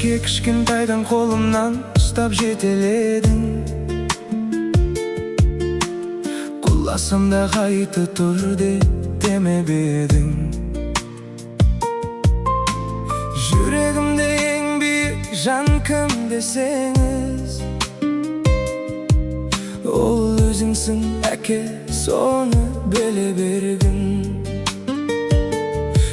Әке кішкентайдан қолымнан ұстап жетеледің. Құласам да қайты тұр демеп едің. Жүрегімде ең биік жан кім десеңіз, ол өзіңсің әке, соны біле бергін.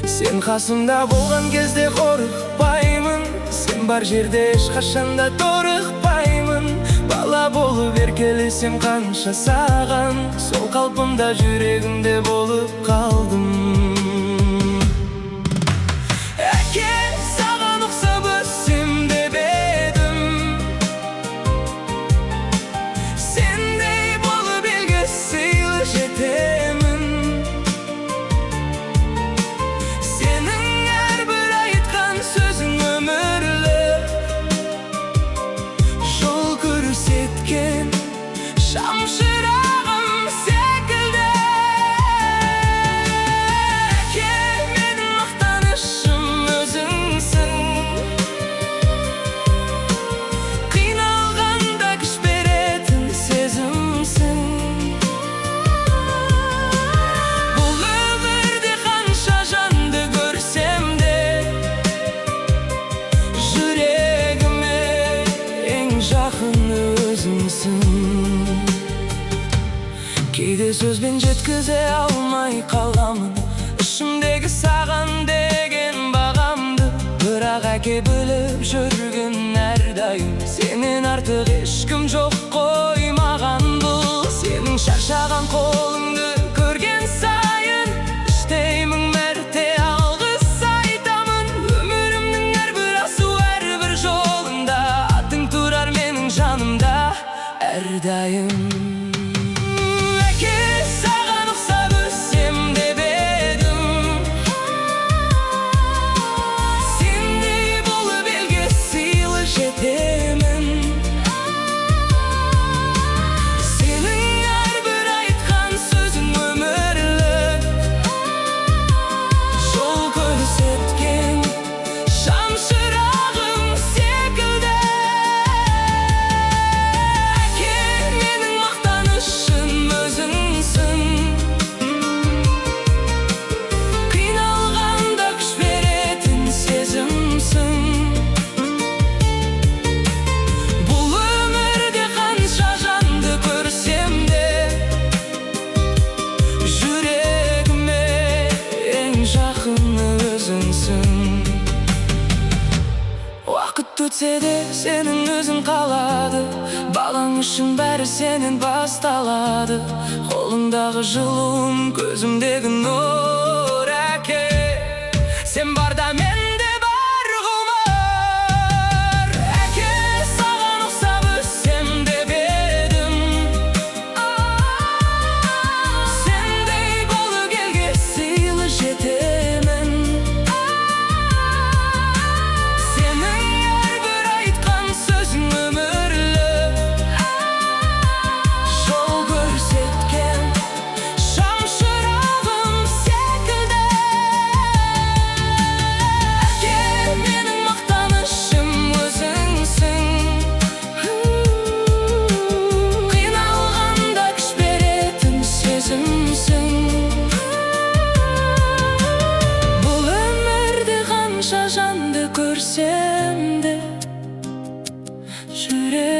Сен қасымда болған кезде қорықпаймын, сен бар жерде ешқашанда торықпаймын. Бала болып еркелесем қанша саған, сол қалпымда жүрегімде болып қалдым. Әке, саған ұқсап өссем деп едім, сендей болып елге сыйлы жетемін. Сенің әрбір айтқан сөзің өмірлік, жол көрсеткен шамшырағым секілді. Әке, менің мақтанышым өзіңсің, қиналғанда күш беретін сезімсің. Бұл өмірде қанша жанды көрсем де, жүрегіме ең жақын өзіңсің. Кейде сөзбен жеткізе алмай қаламын ішімдегі саған деген бағамды. Бірақ әке, біліп жүргін әрдайым, сенен артық ешкім жоқ қой маған. Бұл сенің шаршаған қолыңды көрген сайын, іштей мың мәрте алғыс айтамын. Өмірімнің әрбір асу, әрбір жолында атың тұрар менің жанымда әрдайым. Әке, саған ұқсап өссем деп едім, сендей болып елге сыйлы жетемін. Сенің әрбір айтқан сөзің өмірлік, жол көрсеткен шамшырағым секілді. Әке, менің мақтанышым өзіңсің, қиналғанда күш беретін сезімсің. Бұл өмірде қанша жанды көрсем де, жүрегіме ең жақын өзіңсің. Уақыт өтсе де сенің өзің қалады, балаң үшін бәрі сенен басталады. Қолыңдағы жылуым, көзімдегі нұр. Әке, сен барда менде бар ғұмыр. Әке, саған ұқсап өссем деп едім, сендей болып елге сыйлы жетемін. Сенің әрбір айтқан сөзің өмірлік, жол көрсеткен шамшырағым секілді. Әке, менің мақтанышым өзіңсің, қиналғанда күш беретін сезімсің. Бұл өмірде қанша жанды көрсем де, жүрегіме